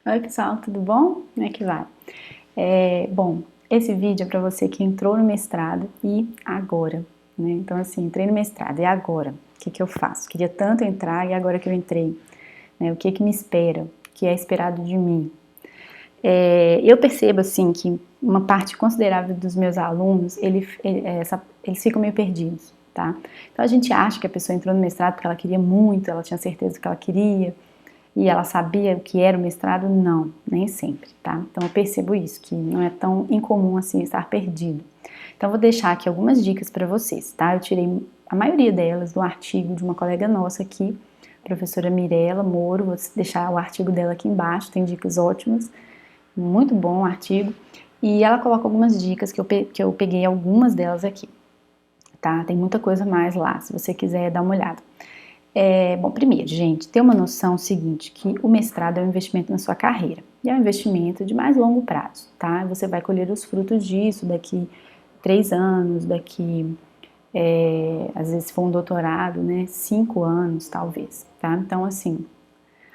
Oi pessoal, tudo bom? Como é que vai? Bom, esse vídeo é para você que entrou no mestrado e agora, né? Então assim, entrei no mestrado e agora? O que que eu faço? Queria tanto entrar e agora que eu entrei, né? O que que me espera? O que é esperado de mim? Eu percebo assim que uma parte considerável dos meus alunos, eles ficam meio perdidos, tá? Então a gente acha que a pessoa entrou no mestrado porque ela queria muito, ela tinha certeza do que ela queria, e ela sabia o que era o mestrado? Não, nem sempre, tá? Então eu percebo isso, que não é tão incomum assim estar perdido. Então eu vou deixar aqui algumas dicas para vocês, tá? Eu tirei a maioria delas do artigo de uma colega nossa aqui, professora Mirela Moro, vou deixar o artigo dela aqui embaixo, tem dicas ótimas, muito bom o artigo, e ela coloca algumas dicas que eu peguei algumas delas aqui, tá? Tem muita coisa mais lá, se você quiser dar uma olhada. Bom, primeiro, gente, ter uma noção seguinte, que o mestrado é um investimento na sua carreira, e é um investimento de mais longo prazo, tá? Você vai colher os frutos disso daqui 3 anos, às vezes se for um doutorado, né, 5 anos, talvez, tá? Então, assim,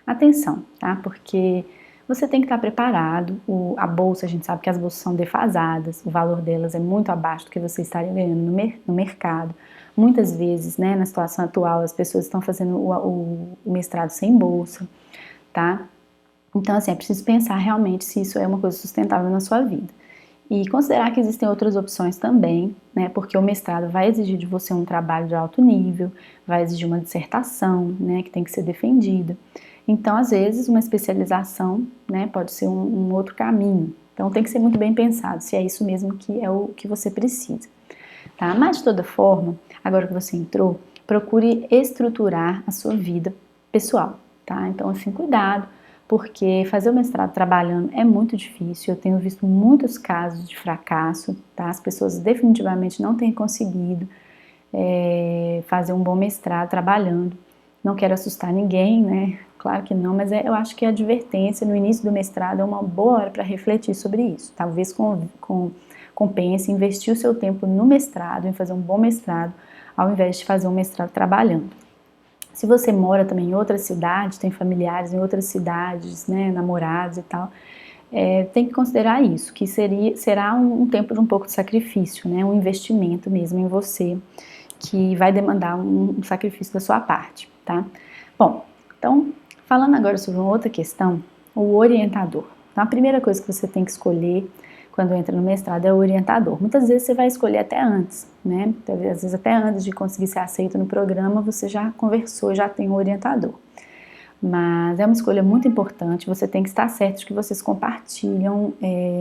atenção, tá? Porque você tem que estar preparado. A bolsa, a gente sabe que as bolsas são defasadas, o valor delas é muito abaixo do que você estaria ganhando no mercado. Muitas vezes, né, na situação atual, as pessoas estão fazendo o mestrado sem bolsa, tá? Então, assim, é preciso pensar realmente se isso é uma coisa sustentável na sua vida. E considerar que existem outras opções também, né? Porque o mestrado vai exigir de você um trabalho de alto nível, vai exigir uma dissertação, né, que tem que ser defendida. Então, às vezes, uma especialização, né, pode ser um outro caminho. Então, tem que ser muito bem pensado se é isso mesmo que é o que você precisa, tá? Mas, de toda forma, agora que você entrou, procure estruturar a sua vida pessoal, tá? Então, assim, cuidado, porque fazer o mestrado trabalhando é muito difícil. Eu tenho visto muitos casos de fracasso, tá? As pessoas definitivamente não têm conseguido fazer um bom mestrado trabalhando. Não quero assustar ninguém, né? Claro que não, mas eu acho que a advertência no início do mestrado é uma boa hora para refletir sobre isso. Talvez compense investir o seu tempo no mestrado, em fazer um bom mestrado, ao invés de fazer um mestrado trabalhando. Se você mora também em outra cidade, tem familiares em outras cidades, né, namorados e tal, tem que considerar isso, que será um tempo de um pouco de sacrifício, né, um investimento mesmo em você, que vai demandar um sacrifício da sua parte, tá? Bom, então, falando agora sobre uma outra questão, o orientador. Então, a primeira coisa que você tem que escolher quando entra no mestrado é o orientador. Muitas vezes você vai escolher até antes, né? Às vezes até antes de conseguir ser aceito no programa, você já conversou, já tem um orientador. Mas é uma escolha muito importante, você tem que estar certo de que vocês compartilham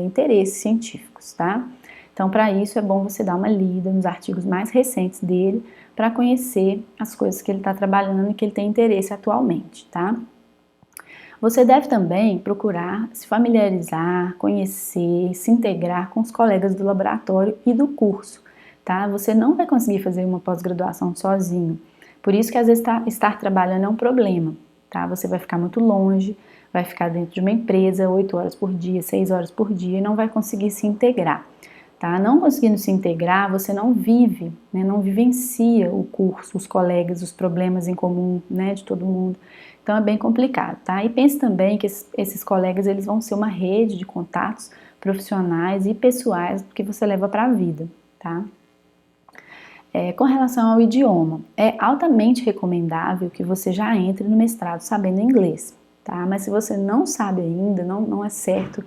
interesses científicos, tá? Então, para isso é bom você dar uma lida nos artigos mais recentes dele, para conhecer as coisas que ele está trabalhando e que ele tem interesse atualmente, tá? Você deve também procurar se familiarizar, conhecer, se integrar com os colegas do laboratório e do curso, tá? Você não vai conseguir fazer uma pós-graduação sozinho, por isso que às vezes estar trabalhando é um problema, tá? Você vai ficar muito longe, vai ficar dentro de uma empresa 8 horas por dia, 6 horas por dia e não vai conseguir se integrar, tá? Não conseguindo se integrar, você não vive, né? Não vivencia o curso, os colegas, os problemas em comum, né, de todo mundo. Então é bem complicado, tá? E pense também que esses colegas, eles vão ser uma rede de contatos profissionais e pessoais que você leva para a vida, tá? Com relação ao idioma, é altamente recomendável que você já entre no mestrado sabendo inglês, tá? Mas se você não sabe ainda, não é certo,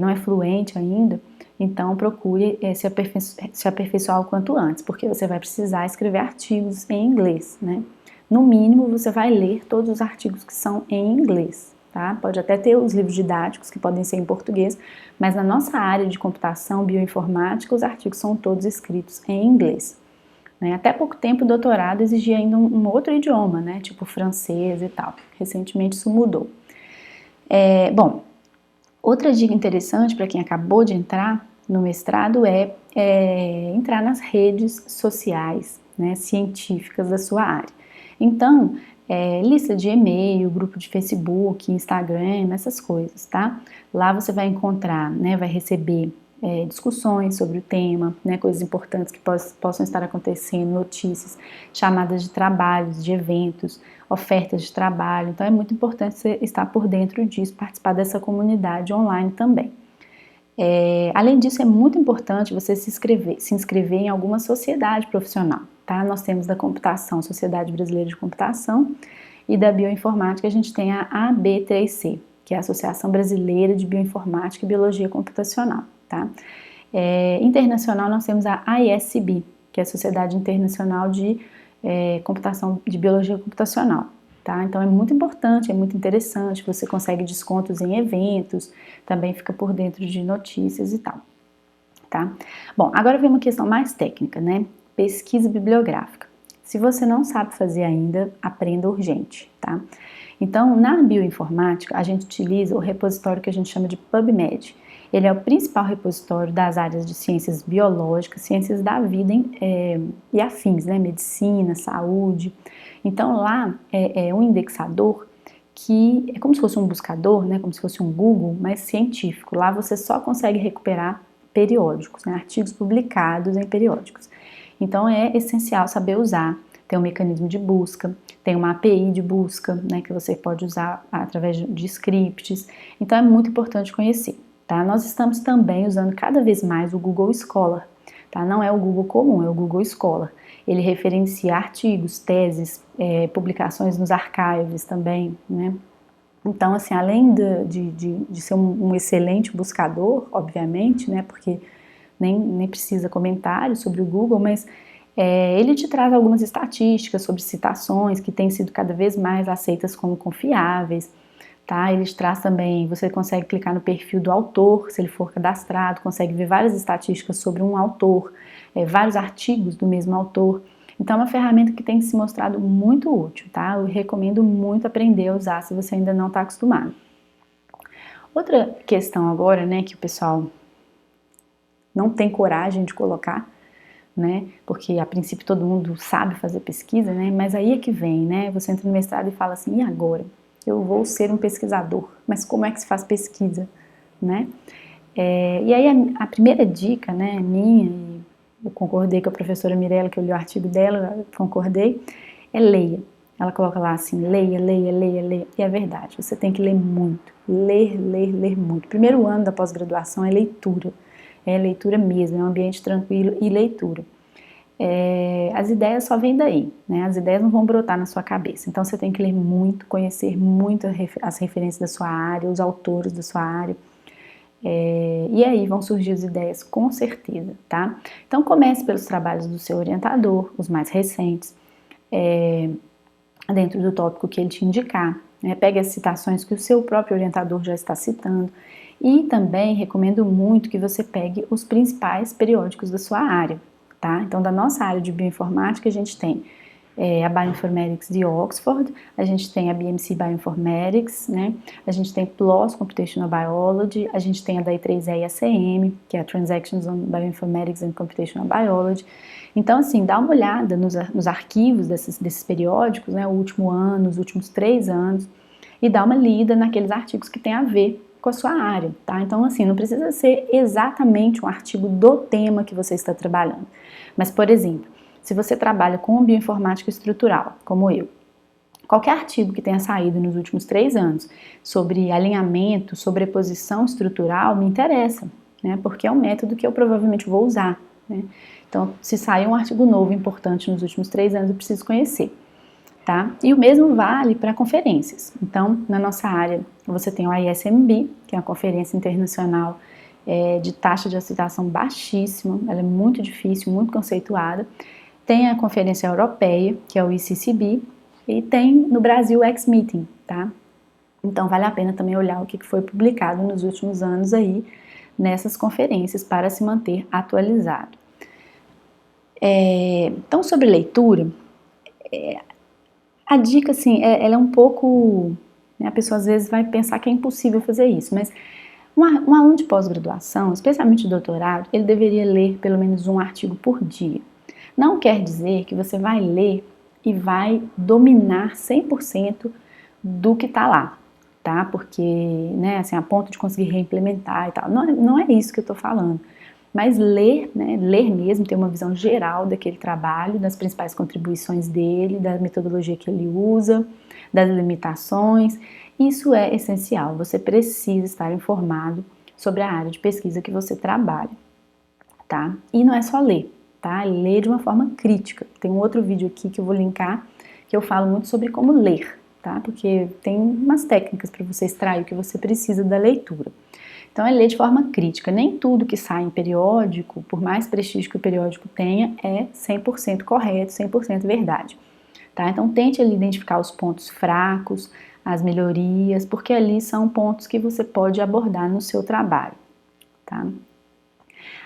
não é fluente ainda, então procure se aperfeiçoar o quanto antes, porque você vai precisar escrever artigos em inglês, né? No mínimo, você vai ler todos os artigos que são em inglês, tá? Pode até ter os livros didáticos que podem ser em português, mas na nossa área de computação, bioinformática, os artigos são todos escritos em inglês, né? Até pouco tempo o doutorado exigia ainda um outro idioma, né? Tipo francês e tal. Recentemente isso mudou. Bom, outra dica interessante para quem acabou de entrar no mestrado é entrar nas redes sociais, né, científicas da sua área. Então, lista de e-mail, grupo de Facebook, Instagram, essas coisas, tá? Lá você vai encontrar, né, vai receber discussões sobre o tema, né, coisas importantes que possam estar acontecendo, notícias, chamadas de trabalhos, de eventos, ofertas de trabalho. Então é muito importante você estar por dentro disso, participar dessa comunidade online também. Além disso, é muito importante você se inscrever em alguma sociedade profissional, tá? Nós temos da computação, Sociedade Brasileira de Computação, e da bioinformática a gente tem a AB3C, que é a Associação Brasileira de Bioinformática e Biologia Computacional, tá? Internacional nós temos a ISB, que é a Sociedade Internacional de Computação, de Biologia Computacional. Tá? Então é muito importante, é muito interessante, você consegue descontos em eventos, também fica por dentro de notícias e tal, tá? Bom, agora vem uma questão mais técnica, né? Pesquisa bibliográfica. Se você não sabe fazer ainda, aprenda urgente, tá? Então, na bioinformática, a gente utiliza o repositório que a gente chama de PubMed. Ele é o principal repositório das áreas de ciências biológicas, ciências da vida e afins, né? Medicina, saúde. Então lá é um indexador que é como se fosse um buscador, né, como se fosse um Google, mas científico. Lá você só consegue recuperar periódicos, né, artigos publicados em periódicos. Então é essencial saber usar. Tem um mecanismo de busca, tem uma API de busca, né, que você pode usar através de scripts. Então é muito importante conhecer. Tá? Nós estamos também usando cada vez mais o Google Scholar. Tá? Não é o Google comum, é o Google Scholar. Ele referencia artigos, teses, publicações nos archives também, né? Então, assim, além de ser um excelente buscador, obviamente, né? Porque nem precisa comentários sobre o Google, mas ele te traz algumas estatísticas sobre citações que têm sido cada vez mais aceitas como confiáveis. Tá? Ele traz também, você consegue clicar no perfil do autor, se ele for cadastrado, consegue ver várias estatísticas sobre um autor, vários artigos do mesmo autor. Então é uma ferramenta que tem se mostrado muito útil, tá? Eu recomendo muito aprender a usar se você ainda não está acostumado. Outra questão agora, né, que o pessoal não tem coragem de colocar, né, porque a princípio todo mundo sabe fazer pesquisa, né, mas aí é que vem, né, você entra no mestrado e fala assim, e agora? Eu vou ser um pesquisador, mas como é que se faz pesquisa, né? E aí a primeira dica, né, minha, e eu concordei com a professora Mirella, que eu li o artigo dela, eu concordei, é leia. Ela coloca lá assim, leia, leia, leia, leia, e é verdade, você tem que ler muito, ler muito. Primeiro ano da pós-graduação é leitura mesmo, é um ambiente tranquilo e leitura. As ideias só vêm daí, né? As ideias não vão brotar na sua cabeça. Então você tem que ler muito, conhecer muito as referências da sua área, os autores da sua área. E aí vão surgir as ideias com certeza, tá? Então comece pelos trabalhos do seu orientador, os mais recentes, dentro do tópico que ele te indicar. Né? Pegue as citações que o seu próprio orientador já está citando. E também recomendo muito que você pegue os principais periódicos da sua área. Tá? Então, da nossa área de bioinformática, a gente tem a Bioinformatics de Oxford, a gente tem a BMC Bioinformatics, né? A gente tem PLOS Computational Biology, a gente tem a da I3E e ACM, que é a Transactions on Bioinformatics and Computational Biology. Então, assim, dá uma olhada nos arquivos desses periódicos, né? O último ano, os últimos 3 anos, e dá uma lida naqueles artigos que tem a ver com a sua área, tá? Então, assim, não precisa ser exatamente um artigo do tema que você está trabalhando. Mas, por exemplo, se você trabalha com bioinformática estrutural, como eu, qualquer artigo que tenha saído nos últimos 3 anos sobre alinhamento, sobreposição estrutural, me interessa, né? Porque é um método que eu provavelmente vou usar, né? Então, se sair um artigo novo importante nos últimos 3 anos, eu preciso conhecer. Tá? E o mesmo vale para conferências. Então, na nossa área, você tem o ISMB, que é uma conferência internacional de taxa de aceitação baixíssima, ela é muito difícil, muito conceituada. Tem a conferência europeia, que é o ICCB, e tem no Brasil o X-Meeting, tá? Então, vale a pena também olhar o que foi publicado nos últimos anos aí, nessas conferências, para se manter atualizado. Então, sobre leitura, a dica, assim, ela é um pouco, né, a pessoa às vezes vai pensar que é impossível fazer isso, mas um aluno de pós-graduação, especialmente de doutorado, ele deveria ler pelo menos um artigo por dia. Não quer dizer que você vai ler e vai dominar 100% do que está lá. tá? Porque, né, assim, a ponto de conseguir reimplementar e tal. Não é isso que eu tô falando. Mas ler, né, ler mesmo, ter uma visão geral daquele trabalho, das principais contribuições dele, da metodologia que ele usa, das limitações, isso é essencial. Você precisa estar informado sobre a área de pesquisa que você trabalha, tá? E não é só ler, tá? Ler de uma forma crítica. Tem um outro vídeo aqui que eu vou linkar, que eu falo muito sobre como ler, tá? Porque tem umas técnicas para você extrair o que você precisa da leitura. Então, é ler de forma crítica. Nem tudo que sai em periódico, por mais prestígio que o periódico tenha, é 100% correto, 100% verdade. Tá? Então, tente ali identificar os pontos fracos, as melhorias, porque ali são pontos que você pode abordar no seu trabalho. Tá?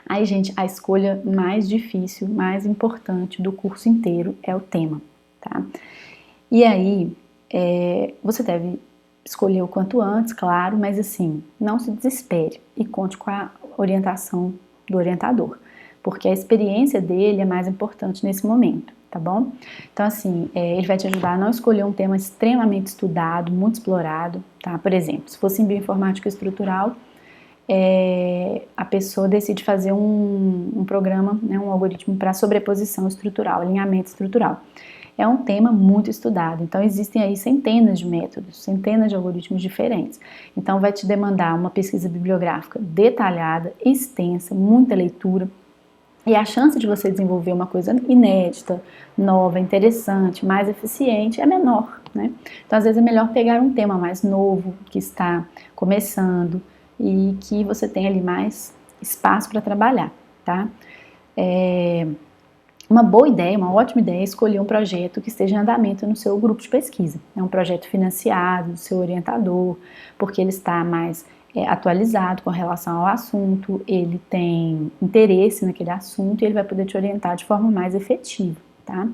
Aí, gente, a escolha mais difícil, mais importante do curso inteiro é o tema. Tá? E aí, você deve escolher o quanto antes, claro, mas assim, não se desespere e conte com a orientação do orientador, porque a experiência dele é mais importante nesse momento, tá bom? Então assim, ele vai te ajudar a não escolher um tema extremamente estudado, muito explorado, tá? Por exemplo, se fosse em bioinformática estrutural, a pessoa decide fazer um programa, né, um algoritmo para sobreposição estrutural, alinhamento estrutural. É um tema muito estudado, então existem aí centenas de métodos, centenas de algoritmos diferentes. Então vai te demandar uma pesquisa bibliográfica detalhada, extensa, muita leitura, e a chance de você desenvolver uma coisa inédita, nova, interessante, mais eficiente é menor, né? Então às vezes é melhor pegar um tema mais novo, que está começando e que você tem ali mais espaço para trabalhar, tá? Uma boa ideia, uma ótima ideia é escolher um projeto que esteja em andamento no seu grupo de pesquisa. É um projeto financiado do seu orientador, porque ele está mais atualizado com relação ao assunto, ele tem interesse naquele assunto e ele vai poder te orientar de forma mais efetiva, tá?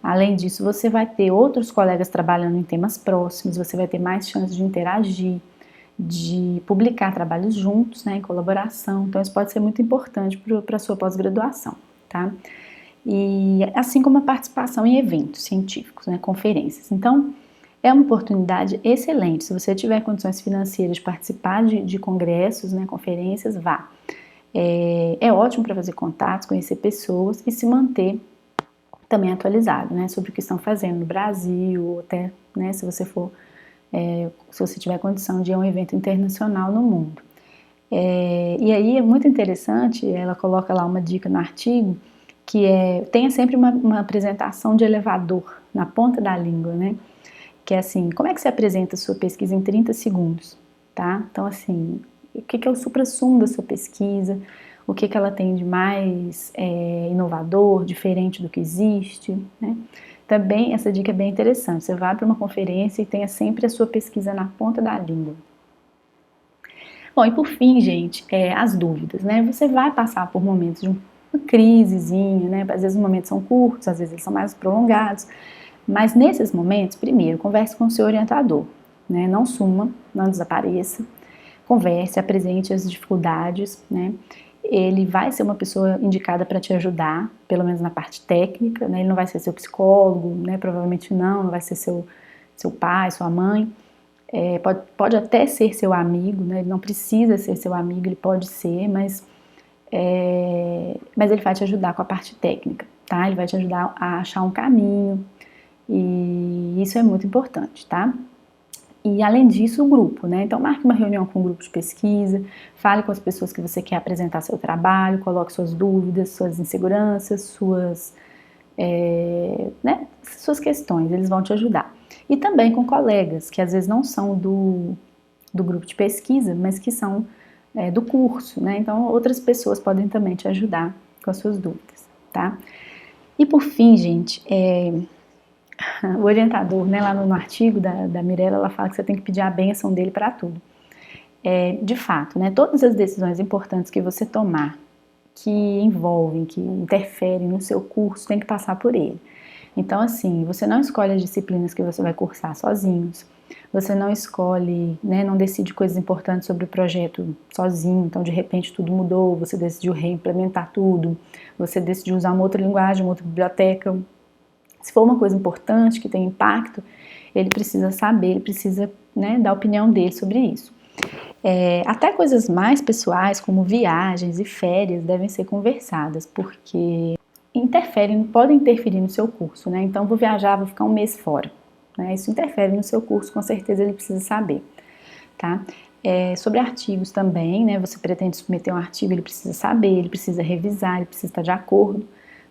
Além disso, você vai ter outros colegas trabalhando em temas próximos, você vai ter mais chances de interagir, de publicar trabalhos juntos, né, em colaboração. Então, isso pode ser muito importante para a sua pós-graduação, tá? E assim como a participação em eventos científicos, né, conferências. Então, é uma oportunidade excelente. Se você tiver condições financeiras de participar de congressos, né, conferências, vá. É ótimo para fazer contatos, conhecer pessoas e se manter também atualizado, né, sobre o que estão fazendo no Brasil, ou até, né, se você tiver condição de ir a um evento internacional no mundo. E aí é muito interessante, ela coloca lá uma dica no artigo, que tenha sempre uma apresentação de elevador na ponta da língua, né? Que é assim, como é que você apresenta a sua pesquisa em 30 segundos, tá? Então assim, o que é o suprassumo da sua pesquisa, o que ela tem de mais inovador, diferente do que existe, né? Também essa dica é bem interessante, você vai para uma conferência e tenha sempre a sua pesquisa na ponta da língua. Bom, e por fim, gente, as dúvidas, né? Você vai passar por momentos de uma crisezinha, né? Às vezes os momentos são curtos, às vezes eles são mais prolongados, mas nesses momentos, primeiro, converse com o seu orientador, né? Não suma, não desapareça, converse, apresente as dificuldades, né? Ele vai ser uma pessoa indicada para te ajudar, pelo menos na parte técnica, né? Ele não vai ser seu psicólogo, né? Provavelmente não vai ser seu pai, sua mãe. Pode até ser seu amigo, né? Ele não precisa ser seu amigo, ele pode ser, mas ele vai te ajudar com a parte técnica, tá? Ele vai te ajudar a achar um caminho, e isso é muito importante, tá? E além disso, o grupo, né? Então marque uma reunião com um grupo de pesquisa, fale com as pessoas que você quer apresentar seu trabalho, coloque suas dúvidas, suas inseguranças, suas questões, eles vão te ajudar. E também com colegas, que às vezes não são do grupo de pesquisa, mas que são do curso, né? Então outras pessoas podem também te ajudar com as suas dúvidas, tá? E por fim, gente, o orientador, né, lá no artigo da Mirella, ela fala que você tem que pedir a bênção dele para tudo. De fato, né, todas as decisões importantes que você tomar, que envolvem, que interferem no seu curso, tem que passar por ele. Então, assim, você não escolhe as disciplinas que você vai cursar sozinhos, você não escolhe, né, não decide coisas importantes sobre o projeto sozinho, então de repente tudo mudou, você decidiu reimplementar tudo, você decidiu usar uma outra linguagem, uma outra biblioteca. Se for uma coisa importante, que tem impacto, ele precisa saber, ele precisa né, dar a opinião dele sobre isso. Até coisas mais pessoais, como viagens e férias, devem ser conversadas, porque podem interferir no seu curso, né? Então, vou viajar, vou ficar um mês fora, né? Isso interfere no seu curso, com certeza ele precisa saber, tá? Sobre artigos também, né? Você pretende submeter um artigo, ele precisa saber, ele precisa revisar, ele precisa estar de acordo,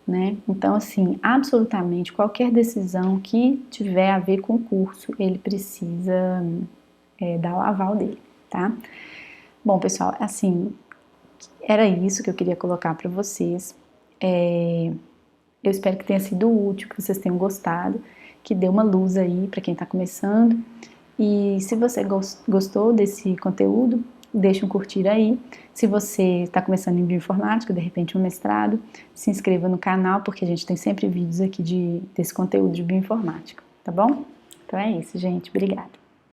né? Então, assim, absolutamente qualquer decisão que tiver a ver com o curso, ele precisa dar o aval dele, tá? Bom, pessoal, assim, era isso que eu queria colocar para vocês. Eu espero que tenha sido útil, que vocês tenham gostado, que dê uma luz aí para quem está começando. E se você gostou desse conteúdo, deixa um curtir aí. Se você está começando em bioinformática, de repente um mestrado, se inscreva no canal, porque a gente tem sempre vídeos aqui desse conteúdo de bioinformática, tá bom? Então é isso, gente. Obrigada.